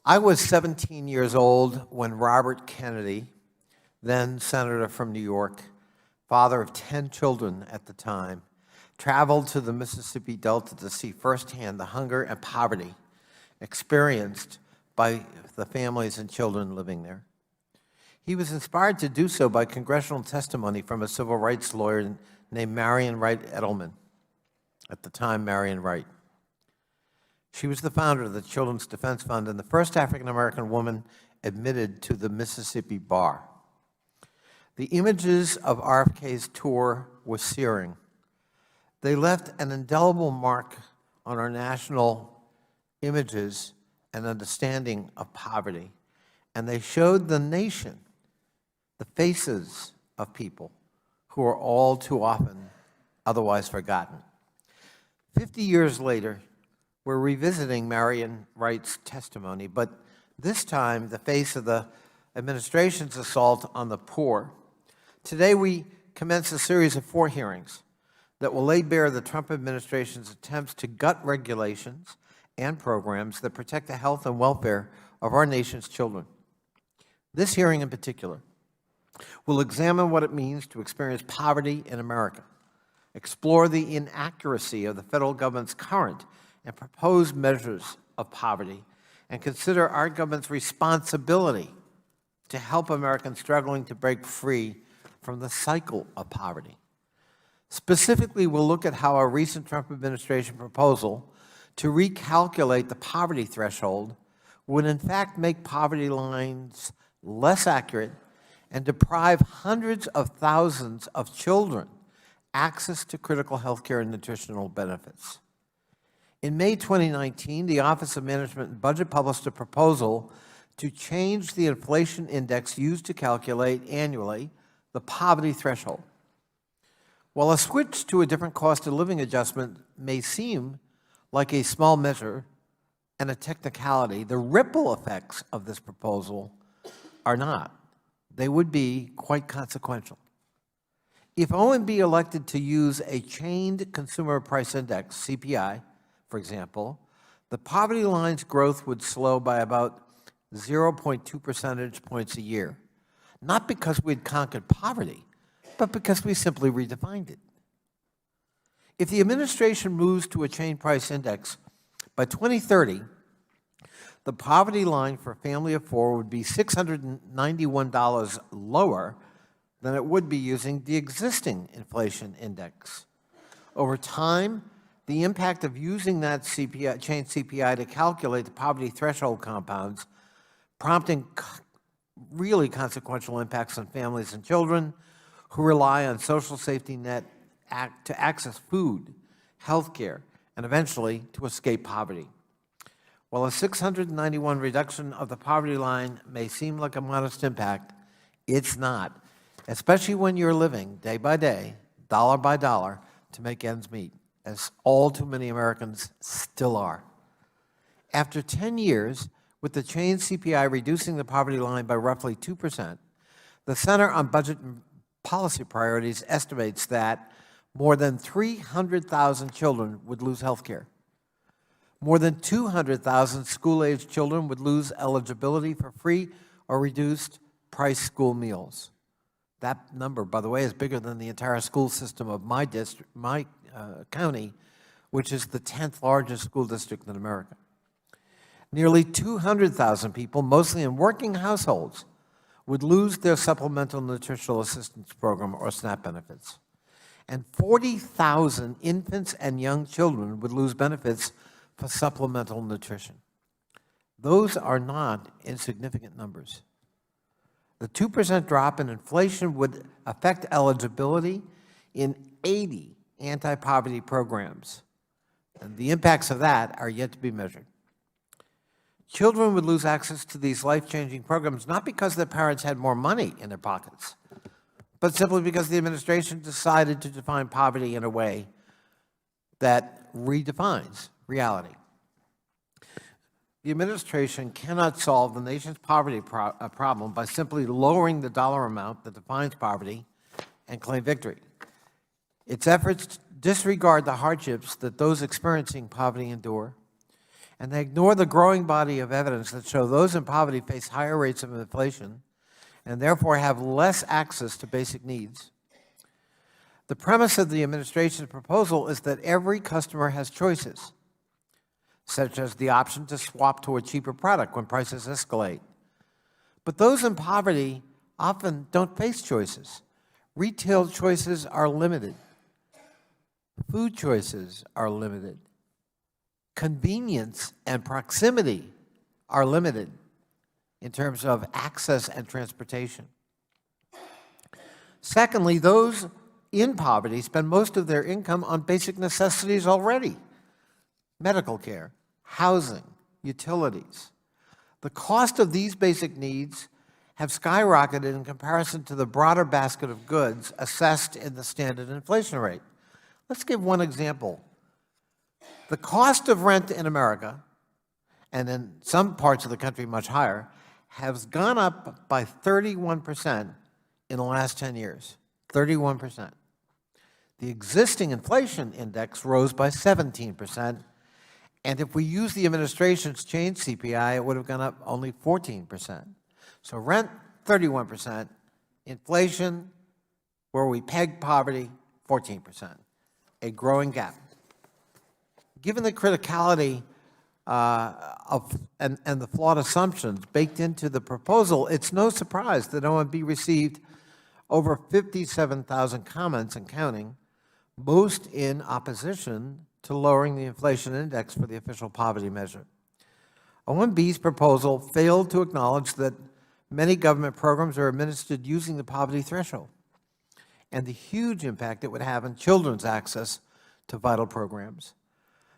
I was 17 years old when Robert Kennedy, then Senator from New York, father of 10 children at the time, traveled to the Mississippi Delta to see firsthand the hunger and poverty experienced by the families and children living there. He was inspired to do so by congressional testimony from a civil rights lawyer named Marion Wright Edelman, at the time Marion Wright. She was the founder of the Children's Defense Fund and the first African-American woman admitted to the Mississippi bar. The images of RFK's tour were searing. They left an indelible mark on our national images and understanding of poverty, and they showed the nation the faces of people who are all too often otherwise forgotten. 50 years later, we're revisiting Marion Wright's testimony, but this time the face of the administration's assault on the poor. Today we commence a series of 4 hearings that will lay bare the Trump administration's attempts to gut regulations and programs that protect the health and welfare of our nation's children. This hearing in particular will examine what it means to experience poverty in America, explore the inaccuracy of the federal government's current and proposed measures of poverty, and consider our government's responsibility to help Americans struggling to break free from the cycle of poverty. Specifically, we'll look at how a recent Trump administration proposal to recalculate the poverty threshold would in fact make poverty lines less accurate and deprive hundreds of thousands of children access to critical health care and nutritional benefits. In May 2019, the Office of Management and Budget published a proposal to change the inflation index used to calculate annually the poverty threshold. While a switch to a different cost of living adjustment may seem like a small measure and a technicality, the ripple effects of this proposal are not. They would be quite consequential. If OMB elected to use a chained consumer price index, CPI, for example, the poverty line's growth would slow by about 0.2 percentage points a year. Not because we'd conquered poverty, but because we simply redefined it. If the administration moves to a chain price index, by 2030, the poverty line for a family of 4 would be $691 lower than it would be using the existing inflation index. Over time, the impact of using that CPI, chain CPI to calculate the poverty threshold compounds, prompting really consequential impacts on families and children who rely on social safety net to access food, health care, and eventually to escape poverty. While a 691 reduction of the poverty line may seem like a modest impact, it's not, especially when you're living day by day, dollar by dollar, to make ends meet, as all too many Americans still are. After 10 years, with the chain CPI reducing the poverty line by roughly 2%, the Center on Budget and Policy Priorities estimates that more than 300,000 children would lose health care. More than 200,000 school-aged children would lose eligibility for free or reduced price school meals. That number, by the way, is bigger than the entire school system of my district, my county, which is the 10th largest school district in America. Nearly 200,000 people, mostly in working households, would lose their Supplemental Nutritional Assistance Program or SNAP benefits. And 40,000 infants and young children would lose benefits for supplemental nutrition. Those are not insignificant numbers. The 2% drop in inflation would affect eligibility in 80 anti-poverty programs, and the impacts of that are yet to be measured. Children would lose access to these life-changing programs not because their parents had more money in their pockets, but simply because the administration decided to define poverty in a way that redefines reality. The administration cannot solve the nation's poverty problem by simply lowering the dollar amount that defines poverty and claim victory. Its efforts disregard the hardships that those experiencing poverty endure And they ignore the growing body of evidence that show those in poverty face higher rates of inflation and therefore have less access to basic needs. The premise of the administration's proposal is that every customer has choices, such as the option to swap to a cheaper product when prices escalate. But those in poverty often don't face choices. Retail choices are limited. Food choices are limited. Convenience and proximity are limited in terms of access and transportation. Secondly, those in poverty spend most of their income on basic necessities already: medical care, housing, utilities. The cost of these basic needs have skyrocketed in comparison to the broader basket of goods assessed in the standard inflation rate. Let's give one example. The cost of rent in America, and in some parts of the country much higher, has gone up by 31% in the last 10 years. 31%. The existing inflation index rose by 17%, and if we use the administration's change CPI, it would have gone up only 14%. So rent, 31%. Inflation, where we peg poverty, 14%. A growing gap. Given the criticality and the flawed assumptions baked into the proposal, it's no surprise that OMB received over 57,000 comments and counting, most in opposition to lowering the inflation index for the official poverty measure. OMB's proposal failed to acknowledge that many government programs are administered using the poverty threshold and the huge impact it would have on children's access to vital programs.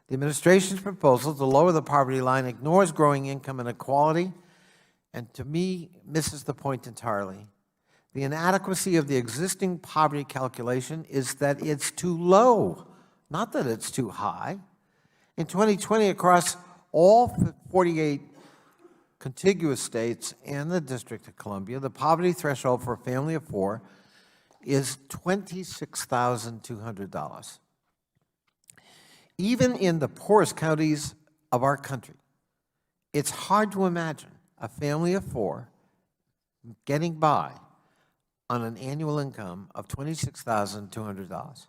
The administration's proposal to lower the poverty line ignores growing income inequality and, to me, misses the point entirely. The inadequacy of the existing poverty calculation is that it's too low, not that it's too high. In 2020, across all 48 contiguous states and the District of Columbia, the poverty threshold for a family of four is $26,200. Even in the poorest counties of our country, it's hard to imagine a family of four getting by on an annual income of $26,200.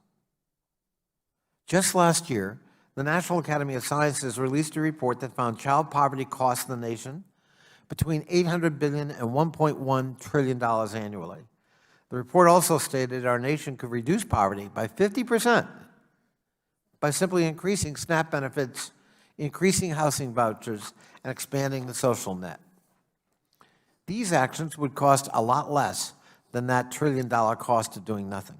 Just last year, the National Academy of Sciences released a report that found child poverty costs the nation between $800 billion and $1.1 trillion annually. The report also stated our nation could reduce poverty by 50% by simply increasing SNAP benefits, increasing housing vouchers, and expanding the social net. These actions would cost a lot less than that $1 trillion cost of doing nothing.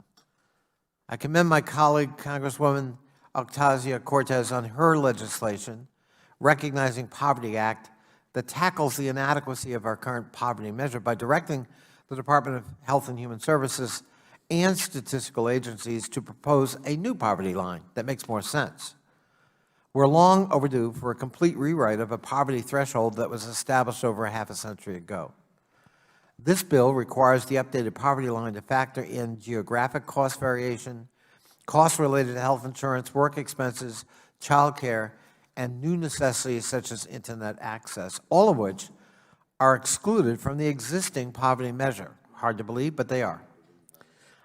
I commend my colleague, Congresswoman Ocasio-Cortez, on her legislation, Recognizing Poverty Act, that tackles the inadequacy of our current poverty measure by directing the Department of Health and Human Services and statistical agencies to propose a new poverty line that makes more sense. We're long overdue for a complete rewrite of a poverty threshold that was established over a half a century ago. This bill requires the updated poverty line to factor in geographic cost variation, costs related to health insurance, work expenses, child care, and new necessities such as internet access, all of which are excluded from the existing poverty measure. Hard to believe, but they are.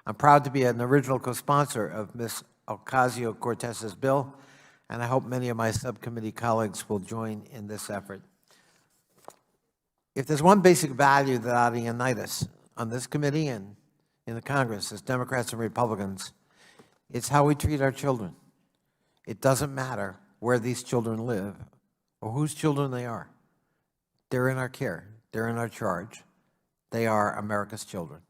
I'm proud to be an original co-sponsor of Ms. Ocasio-Cortez's bill, and I hope many of my subcommittee colleagues will join in this effort. If there's one basic value that ought to unite us on this committee and in the Congress as Democrats and Republicans, it's how we treat our children. It doesn't matter where these children live or whose children they are. They're in our care. They're in our charge. They are America's children.